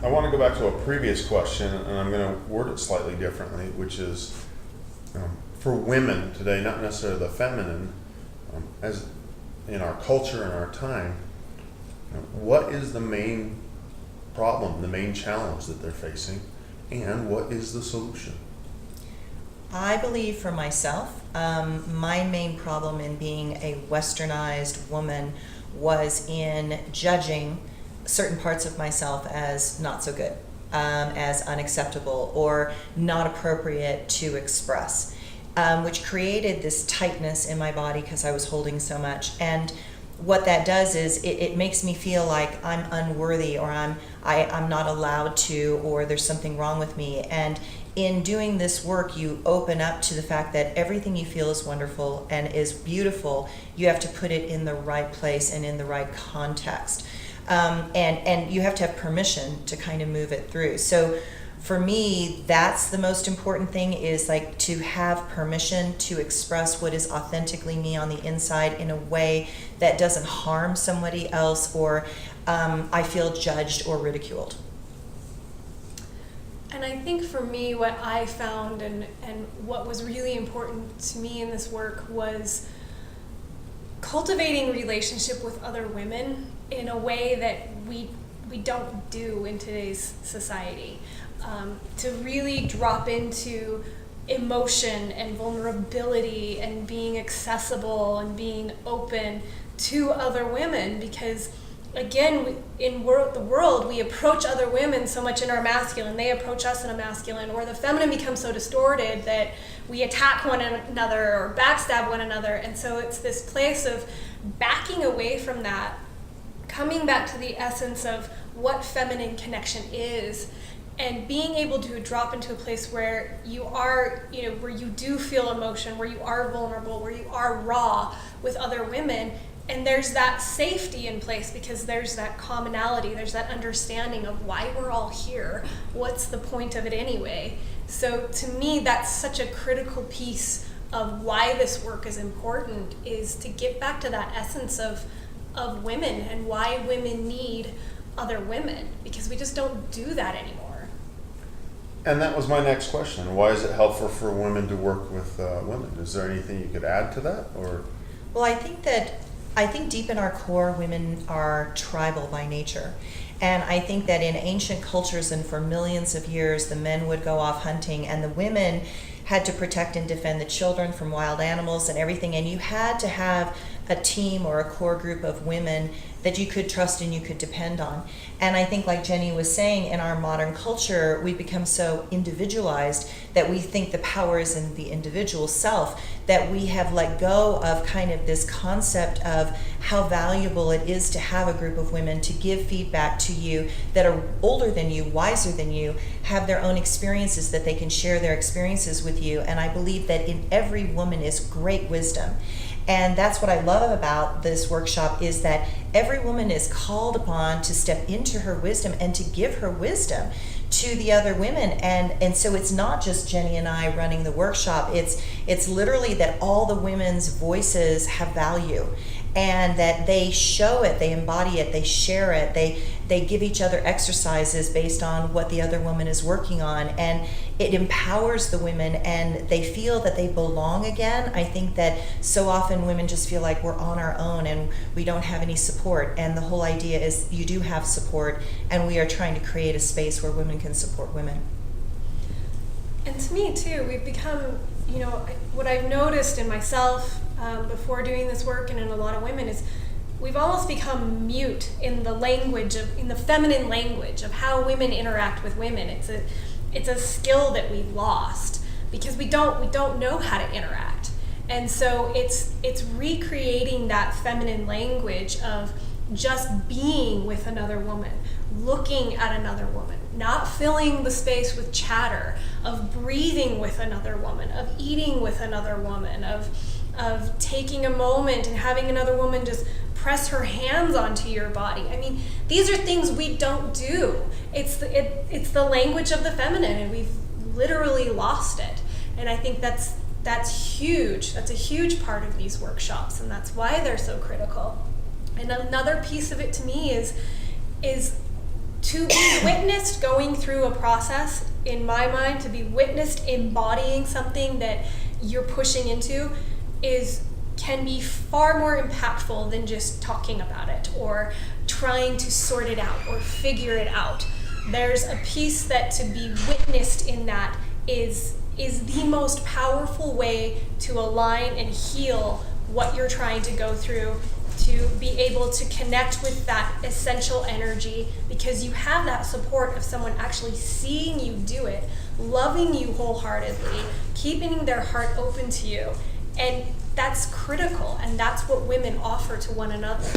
I want to go back to a previous question, and I'm going to word it slightly differently, which is for women today, not necessarily the feminine, as in our culture and our time, what is the main problem, the main challenge that they're facing, and what is the solution? I believe for myself, my main problem in being a westernized woman was in judging certain parts of myself as not so good, as unacceptable or not appropriate to express, which created this tightness in my body because I was holding so much. And what that does is it makes me feel like I'm unworthy, or I'm not allowed to, or there's something wrong with me. And in doing this work, you open up to the fact that everything you feel is wonderful and is beautiful. You have to put it in the right place and in the right context. And you have to have permission to kind of move it through. So for me, that's the most important thing, is like to have permission to express what is authentically me on the inside in a way that doesn't harm somebody else, or I feel judged or ridiculed. And I think for me, what I found and what was really important to me in this work was cultivating relationship with other women in a way that we don't do in today's society. To really drop into emotion and vulnerability and being accessible and being open to other women, because again, in the world, we approach other women so much in our masculine, they approach us in a masculine, or the feminine becomes so distorted that we attack one another or backstab one another. And so it's this place of backing away from that, coming back to the essence of what feminine connection is, and being able to drop into a place where you are, where you do feel emotion, where you are vulnerable, where you are raw with other women. And there's that safety in place because there's that commonality, there's that understanding of why we're all here. What's the point of it anyway? So to me, that's such a critical piece of why this work is important, is to get back to that essence of women and why women need other women, because we just don't do that anymore. And that was my next question. Why is it helpful for women to work with women? Is there anything you could add to that? Or? Well, I think deep in our core, women are tribal by nature. And I think that in ancient cultures and for millions of years, the men would go off hunting and the women had to protect and defend the children from wild animals and everything. And you had to have a team or a core group of women that you could trust and you could depend on. And I think, like Jennie was saying, in our modern culture, we've become so individualized that we think the power is in the individual self, that we have let go of kind of this concept of how valuable it is to have a group of women to give feedback to you that are older than you, wiser than you, have their own experiences, that they can share their experiences with you. And I believe that in every woman is great wisdom. And that's what I love about this workshop, is that every woman is called upon to step into her wisdom and to give her wisdom to the other women. And so it's not just Jennie and I running the workshop. It's literally that all the women's voices have value, and that they show it, they embody it, they share it, they give each other exercises based on what the other woman is working on, and it empowers the women and they feel that they belong again. I think that so often women just feel like we're on our own and we don't have any support, and the whole idea is you do have support, and we are trying to create a space where women can support women. And to me too, we've become, what I've noticed in myself before doing this work and in a lot of women is we've almost become mute in the feminine language of how women interact with women. It's a skill that we've lost because we don't know how to interact. And so it's recreating that feminine language of just being with another woman, looking at another woman, not filling the space with chatter, of breathing with another woman, of eating with another woman, of taking a moment and having another woman just press her hands onto your body. I mean, these are things we don't do. It's the language of the feminine, and we've literally lost it. And I think that's huge. That's a huge part of these workshops, and that's why they're so critical. And another piece of it to me is to be witnessed going through a process, in my mind, to be witnessed embodying something that you're pushing into can be far more impactful than just talking about it or trying to sort it out or figure it out. There's a piece that to be witnessed in that is the most powerful way to align and heal what you're trying to go through, to be able to connect with that essential energy, because you have that support of someone actually seeing you do it, loving you wholeheartedly, keeping their heart open to you. And that's critical, and that's what women offer to one another.